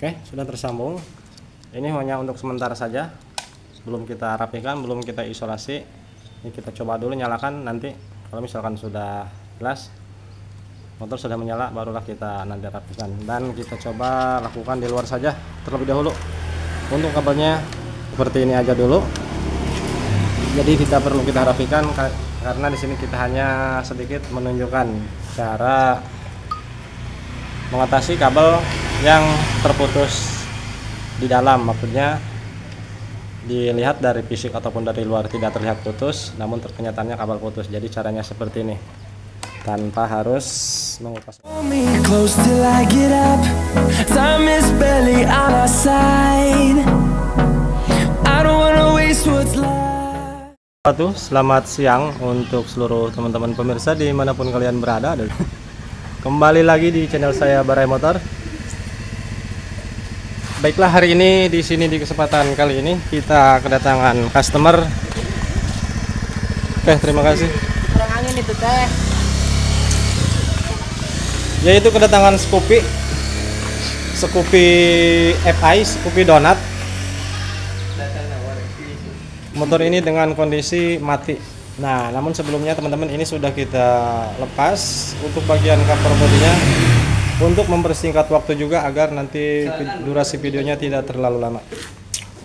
Oke, sudah tersambung. Ini hanya untuk sementara saja, belum kita rapihkan, belum kita isolasi. Ini kita coba dulu nyalakan, nanti kalau misalkan sudah jelas motor sudah menyala, barulah kita nanti rapihkan. Dan kita coba lakukan di luar saja terlebih dahulu. Untuk kabelnya seperti ini aja dulu, jadi tidak perlu kita rapihkan karena di sini kita hanya sedikit menunjukkan cara mengatasi kabel yang terputus di dalam. Maksudnya dilihat dari fisik ataupun dari luar tidak terlihat putus, namun kenyataannya kabel putus. Jadi caranya seperti ini, tanpa harus mengupas. Selamat siang untuk seluruh teman-teman pemirsa dimanapun kalian berada. Kembali lagi di channel saya Barai Motor. Baiklah, hari ini di sini di kesempatan kali ini kita kedatangan customer. Oke, terima kasih. Kurang angin itu teh. Yaitu kedatangan Scoopy FI, Scoopy Donat. Motor ini dengan kondisi mati. Nah, namun sebelumnya teman-teman ini sudah kita lepas untuk bagian cover bodinya, untuk mempersingkat waktu juga agar nanti durasi videonya tidak terlalu lama.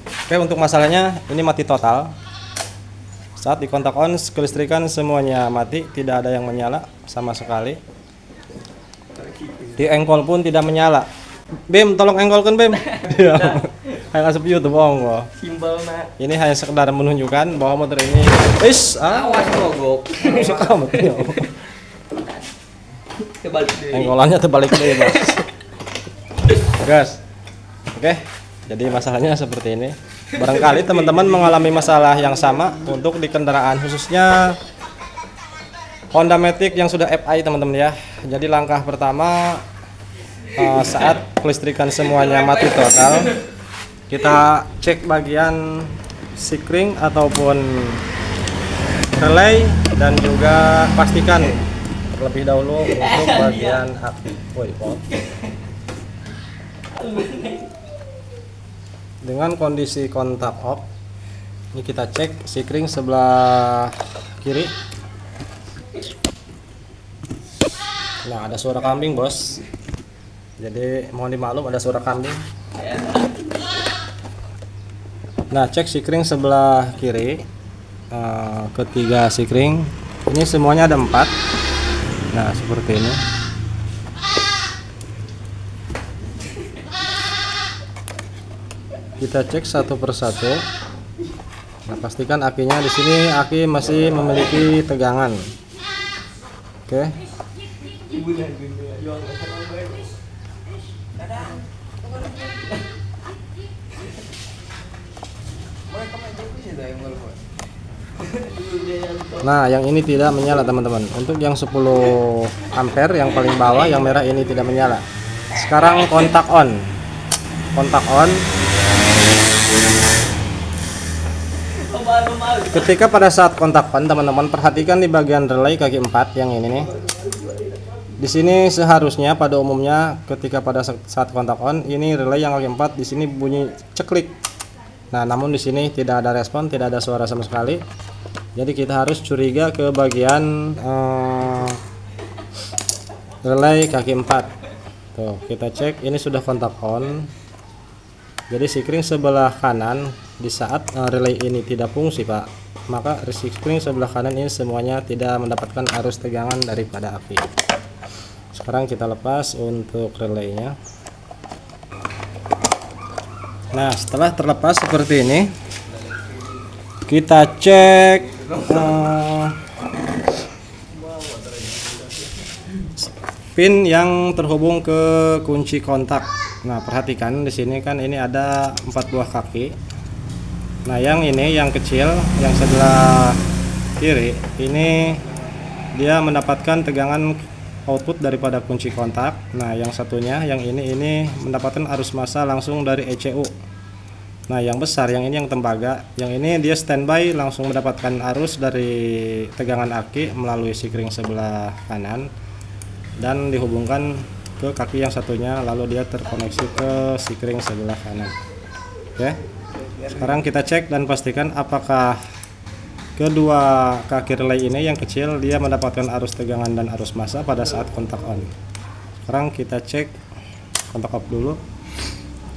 Oke, untuk masalahnya ini mati total. Saat di kontak on, kelistrikan semuanya mati, tidak ada yang menyala sama sekali. Di engkol pun tidak menyala. Bim, tolong engkolkan Bim. Yang asup YouTube bohong. Ini hanya sekedar menunjukkan bahwa motor ini awas mogok. Engkolannya terbalik deh, Bos. Gas. Oke. Jadi masalahnya seperti ini. Barangkali teman-teman mengalami masalah yang sama untuk di kendaraan, khususnya Honda Matic yang sudah FI, teman-teman ya. Jadi langkah pertama saat kelistrikan semuanya mati total, kita cek bagian sikring ataupun relay dan juga pastikan terlebih dahulu untuk bagian aki. Dengan kondisi kontak off, ini kita cek sikring sebelah kiri. Nah, ada suara kambing, Bos. Jadi mohon dimaklum ada suara kambing. Nah, cek sikring sebelah kiri, ketiga sikring ini semuanya ada 4. Nah, seperti ini. Kita cek satu persatu. Nah, pastikan akinya di sini aki masih memiliki tegangan. Oke. Nah, yang ini tidak menyala, teman-teman. Untuk yang 10 ampere yang paling bawah yang merah ini tidak menyala. Sekarang kontak on. Kontak on. Ketika pada saat kontak on, teman-teman perhatikan di bagian relay kaki 4 yang ini nih. Di sini seharusnya pada umumnya ketika pada saat kontak on, ini relay yang kaki 4 di sini bunyi ceklik. Nah, namun di sini tidak ada respon, tidak ada suara sama sekali. Jadi kita harus curiga ke bagian relay kaki 4. Tuh, kita cek ini sudah kontak on. Jadi sikring sebelah kanan di saat relay ini tidak fungsi, Pak, maka sikring sebelah kanan ini semuanya tidak mendapatkan arus tegangan daripada aki. Sekarang kita lepas untuk relaynya. Nah, setelah terlepas seperti ini, kita cek pin yang terhubung ke kunci kontak. Nah, perhatikan di sini kan ini ada 4 buah kaki. Nah, yang ini yang kecil yang sebelah kiri ini dia mendapatkan tegangan output daripada kunci kontak. Nah, yang satunya yang ini mendapatkan arus massa langsung dari ECU. Nah, yang besar yang ini yang tembaga, yang ini dia standby langsung mendapatkan arus dari tegangan aki melalui sikring sebelah kanan dan dihubungkan ke kaki yang satunya, lalu dia terkoneksi ke sikring sebelah kanan. Oke, sekarang kita cek dan pastikan apakah kedua kaki relay ini yang kecil dia mendapatkan arus tegangan dan arus massa pada saat kontak on. Sekarang kita cek kontak off dulu,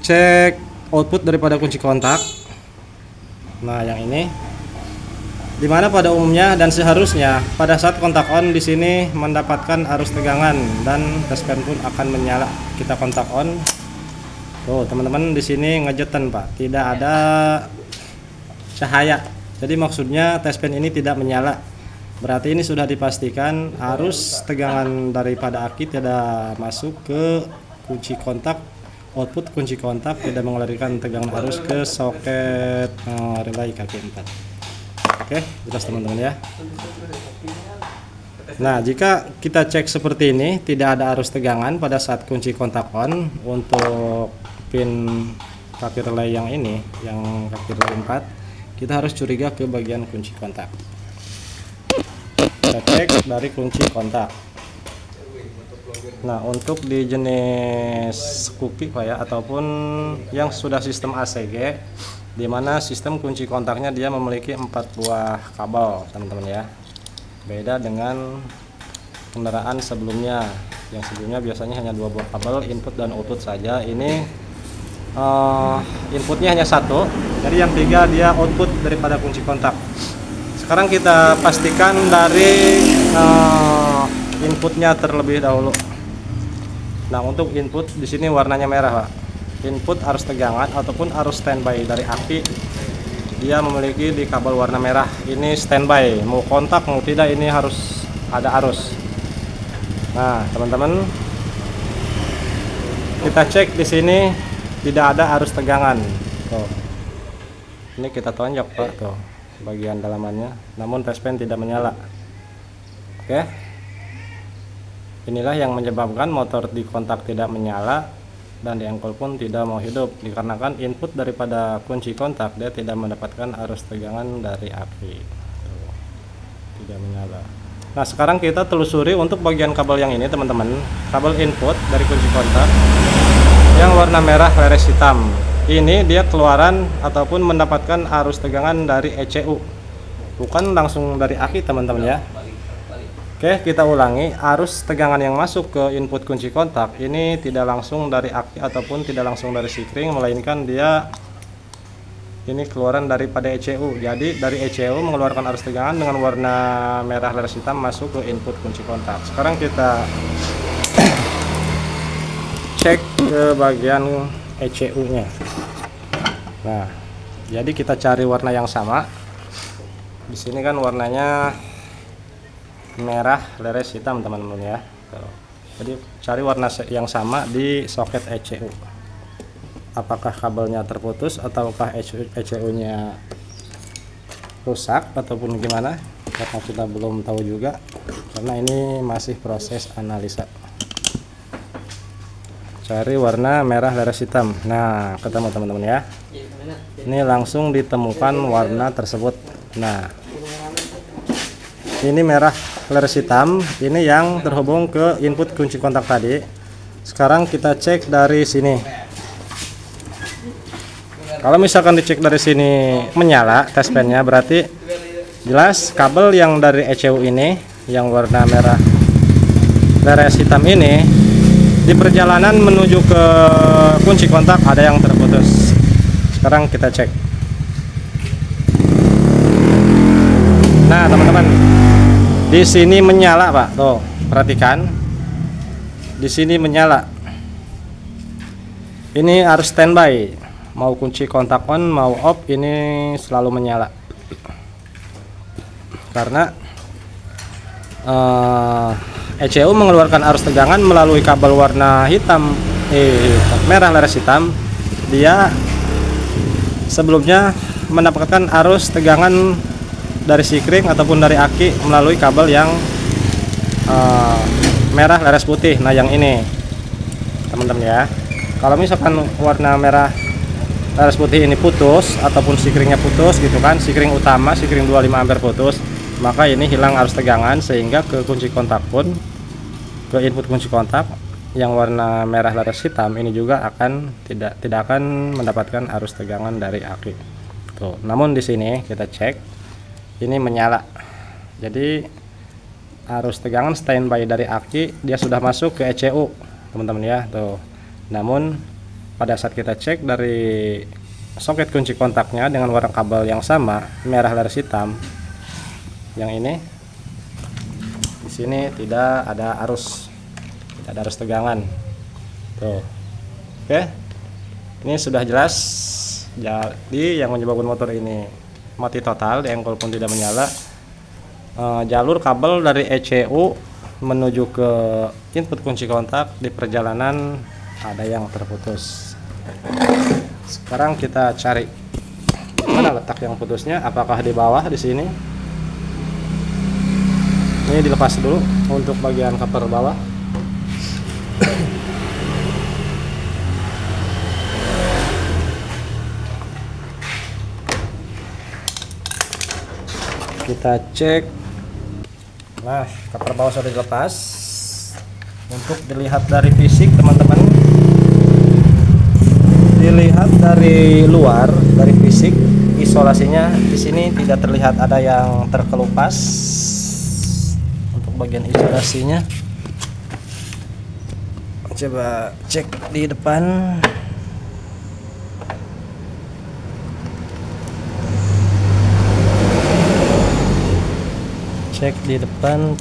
cek output daripada kunci kontak. Nah, yang ini dimana pada umumnya dan seharusnya pada saat kontak on di sini mendapatkan arus tegangan dan tespen pun akan menyala. Kita kontak on, tuh teman-teman di sini ngejetan Pak, tidak ada cahaya. Jadi maksudnya tespen ini tidak menyala. Berarti ini sudah dipastikan arus tegangan daripada aki tidak masuk ke kunci kontak. Output kunci kontak tidak mengalirkan tegangan arus ke soket relay kaki 4. Oke, jelas teman-teman ya. Nah, jika kita cek seperti ini, tidak ada arus tegangan pada saat kunci kontak on untuk pin kaki relay yang ini, yang kaki relay 4, kita harus curiga ke bagian kunci kontak. Kita cek dari kunci kontak. Nah, untuk di jenis Scoopy Pak ya, ataupun yang sudah sistem ACG, di mana sistem kunci kontaknya dia memiliki 4 buah kabel teman-teman ya, beda dengan kendaraan sebelumnya. Yang sebelumnya biasanya hanya 2 buah kabel input dan output saja. Ini inputnya hanya 1, jadi yang 3 dia output daripada kunci kontak. Sekarang kita pastikan dari inputnya terlebih dahulu. Nah, untuk input di sini warnanya merah Pak. Input arus tegangan ataupun arus standby dari aki dia memiliki di kabel warna merah. Ini standby, mau kontak mau tidak ini harus ada arus. Nah teman-teman, kita cek di sini tidak ada arus tegangan. Tuh. Ini kita tonjok Pak, tuh bagian dalamannya, namun tespen tidak menyala. Oke, inilah yang menyebabkan motor di kontak tidak menyala dan di engkol pun tidak mau hidup, dikarenakan input daripada kunci kontak dia tidak mendapatkan arus tegangan dari aki. Tuh, tidak menyala. Nah, sekarang kita telusuri untuk bagian kabel yang ini teman-teman, kabel input dari kunci kontak yang warna merah leres hitam. Ini dia keluaran ataupun mendapatkan arus tegangan dari ECU, bukan langsung dari aki teman-teman ya. Oke, kita ulangi, arus tegangan yang masuk ke input kunci kontak ini tidak langsung dari aki ataupun tidak langsung dari sikring, melainkan dia ini keluaran daripada ECU. Jadi dari ECU mengeluarkan arus tegangan dengan warna merah leres hitam masuk ke input kunci kontak. Sekarang kita cek ke bagian ECU-nya. Nah, jadi kita cari warna yang sama. Di sini kan warnanya merah leres hitam teman-teman ya. Jadi cari warna yang sama di soket ECU. Apakah kabelnya terputus ataukah ECU-nya rusak ataupun gimana, karena kita belum tahu juga karena ini masih proses analisa. Cari warna merah leres hitam. Nah, ketemu teman-teman ya. Ini langsung ditemukan warna tersebut. Nah, ini merah leres hitam, ini yang terhubung ke input kunci kontak tadi. Sekarang kita cek dari sini. Kalau misalkan dicek dari sini menyala tespennya, berarti jelas kabel yang dari ECU ini yang warna merah leres hitam ini di perjalanan menuju ke kunci kontak ada yang terputus. Sekarang kita cek. Nah teman-teman, di sini menyala Pak, tuh perhatikan, di sini menyala. Ini harus standby, mau kunci kontak on mau off ini selalu menyala. Karena ECU mengeluarkan arus tegangan melalui kabel warna hitam, merah leres hitam. Dia sebelumnya mendapatkan arus tegangan dari sikring ataupun dari aki melalui kabel yang merah leres putih. Nah yang ini teman-teman ya, kalau misalkan warna merah leres putih ini putus ataupun sikringnya putus gitu kan, sikring utama, sikring 25 ampere putus, maka ini hilang arus tegangan sehingga ke kunci kontak pun, ke input kunci kontak yang warna merah laras hitam ini juga akan tidak akan mendapatkan arus tegangan dari aki. Tuh, namun di sini kita cek ini menyala. Jadi arus tegangan standby dari aki dia sudah masuk ke ECU, teman-teman ya. Tuh. Namun pada saat kita cek dari soket kunci kontaknya dengan warna kabel yang sama, merah laras hitam, yang ini di sini tidak ada arus tegangan. Tuh. Oke. Ini sudah jelas. Jadi yang menyebabkan motor ini mati total, engkol pun tidak menyala. Jalur kabel dari ECU menuju ke input kunci kontak di perjalanan ada yang terputus. Sekarang kita cari mana letak yang putusnya, apakah di bawah di sini. Ini dilepas dulu untuk bagian cover bawah. Kita cek. Nah, cover bawah sudah dilepas. Untuk dilihat dari fisik, teman-teman, dilihat dari luar, dari fisik, isolasinya di sini tidak terlihat ada yang terkelupas. Untuk bagian isolasinya, coba cek di depan. Cek di depan.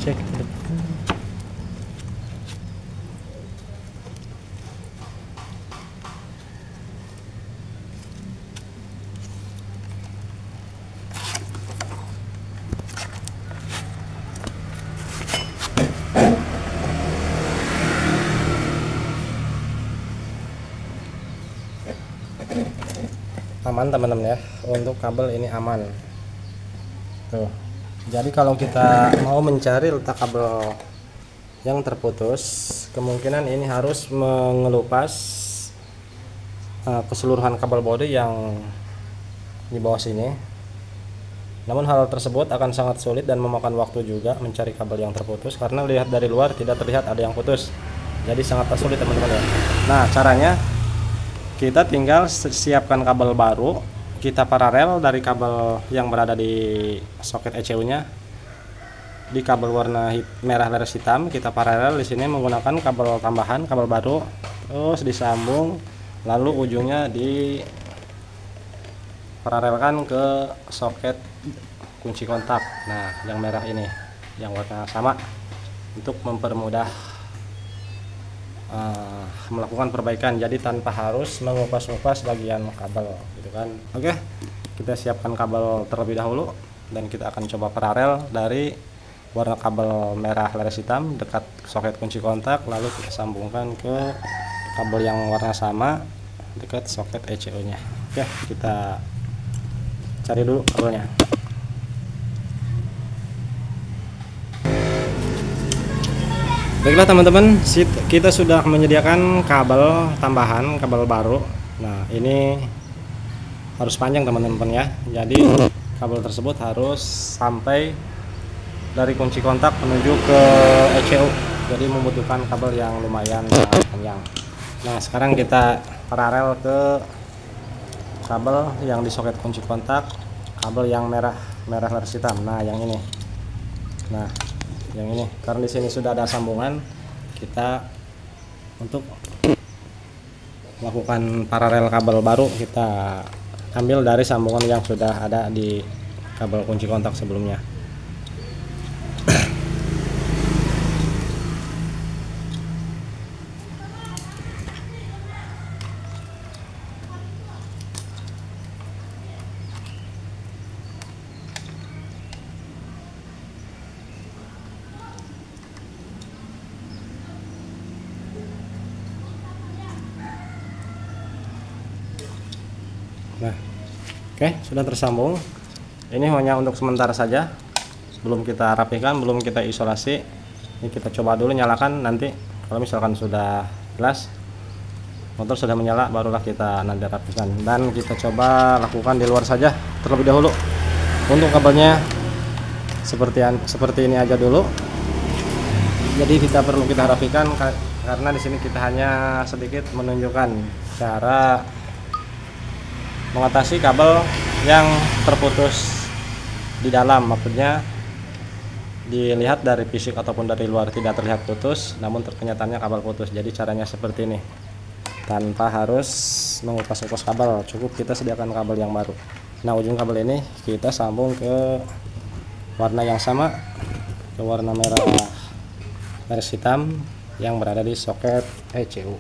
Aman, teman-teman ya, untuk kabel ini aman. Tuh. Jadi kalau kita mau mencari letak kabel yang terputus, kemungkinan ini harus mengelupas keseluruhan kabel bodi yang di bawah sini. Namun hal tersebut akan sangat sulit dan memakan waktu juga mencari kabel yang terputus, karena lihat dari luar tidak terlihat ada yang putus. Jadi sangat sulit, teman-teman ya. Nah, caranya kita tinggal siapkan kabel baru, kita paralel dari kabel yang berada di soket ECU-nya di kabel warna merah laras hitam. Kita paralel di sini menggunakan kabel tambahan, kabel baru, terus disambung, lalu ujungnya di paralelkan ke soket kunci kontak. Nah, yang merah ini, yang warna sama, untuk mempermudah melakukan perbaikan, jadi tanpa harus mengupas-ngupas bagian kabel gitu kan. Oke, kita siapkan kabel terlebih dahulu dan kita akan coba paralel dari warna kabel merah laras hitam dekat soket kunci kontak, lalu kita sambungkan ke kabel yang warna sama dekat soket ECU nya. Oke, kita cari dulu kabelnya. Baiklah teman-teman, kita sudah menyediakan kabel tambahan, kabel baru. Nah, ini harus panjang teman-teman ya. Jadi kabel tersebut harus sampai dari kunci kontak menuju ke ECU. Jadi membutuhkan kabel yang lumayan panjang. Nah, sekarang kita paralel ke kabel yang di soket kunci kontak, kabel yang merah laras hitam. Nah, yang ini. Nah, yang ini, karena di sini sudah ada sambungan, kita untuk melakukan paralel kabel baru kita ambil dari sambungan yang sudah ada di kabel kunci kontak sebelumnya. Nah, oke, sudah tersambung. Ini hanya untuk sementara saja, belum kita rapikan, belum kita isolasi. Ini kita coba dulu nyalakan, nanti kalau misalkan sudah jelas, motor sudah menyala, barulah kita nanti rapikan. Dan kita coba lakukan di luar saja terlebih dahulu. Untuk kabelnya seperti ini aja dulu. Jadi kita perlu kita rapikan karena di sini kita hanya sedikit menunjukkan cara mengatasi kabel yang terputus di dalam. Maksudnya dilihat dari fisik ataupun dari luar tidak terlihat putus, namun kenyataannya kabel putus. Jadi caranya seperti ini, tanpa harus mengupas-upas kabel, cukup kita sediakan kabel yang baru. Nah, ujung kabel ini kita sambung ke warna yang sama, ke warna merah garis hitam yang berada di soket ECU.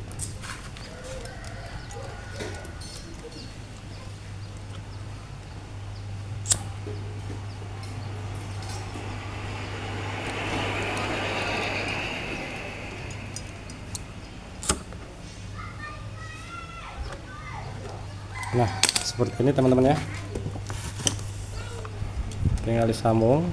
Nah, seperti ini teman-teman ya, tinggal disambung.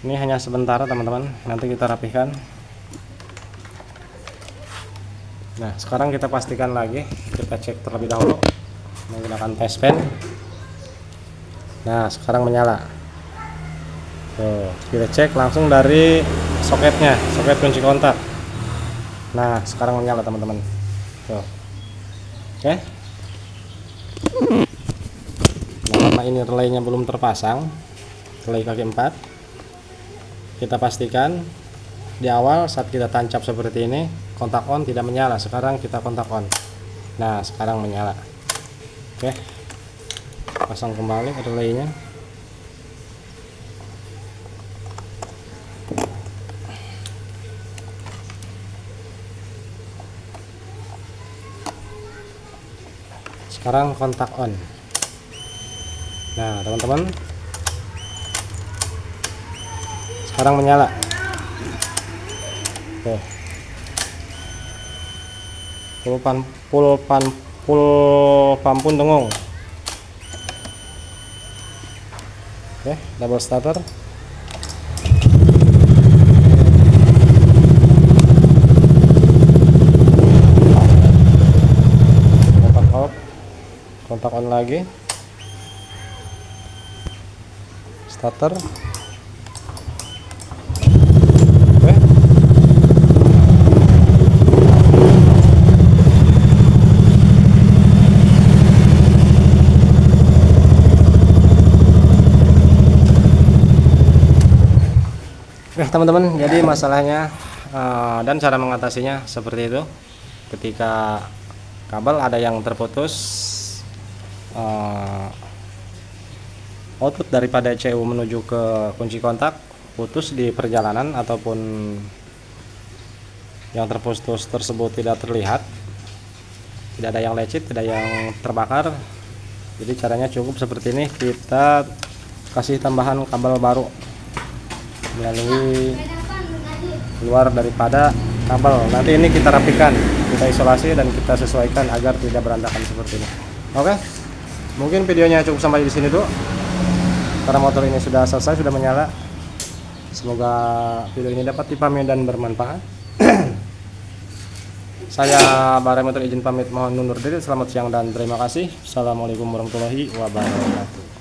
Ini hanya sementara teman-teman, nanti kita rapihkan. Nah, sekarang kita pastikan lagi, kita cek terlebih dahulu menggunakan test pen. Nah, sekarang menyala. Tuh, kita cek langsung dari soketnya, soket kunci kontak. Nah, sekarang menyala teman-teman. Tuh. Oke. Nah, karena ini relaynya belum terpasang, relay kaki 4, kita pastikan di awal saat kita tancap seperti ini, kontak on tidak menyala. Sekarang kita kontak on. Nah, sekarang menyala. Oke, pasang kembali relaynya. Sekarang kontak on. Nah, teman-teman, sekarang menyala. Oke. Full pampun dengung. Oke, double starter. Kontak out, kontak on lagi. Starter. Nah, teman-teman, jadi masalahnya dan cara mengatasinya seperti itu. Ketika kabel ada yang terputus, output daripada ECU menuju ke kunci kontak putus di perjalanan, ataupun yang terputus tersebut tidak terlihat, tidak ada yang lecet, tidak yang terbakar. Jadi caranya cukup seperti ini, kita kasih tambahan kabel baru melalui luar daripada kabel. Nanti ini kita rapikan, kita isolasi dan kita sesuaikan agar tidak berantakan seperti ini. Oke, mungkin videonya cukup sampai di sini dulu, karena motor ini sudah selesai, sudah menyala. Semoga video ini dapat dipahami dan bermanfaat. Saya Bare Motor izin pamit, mohon undur diri. Selamat siang dan terima kasih. Assalamualaikum warahmatullahi wabarakatuh.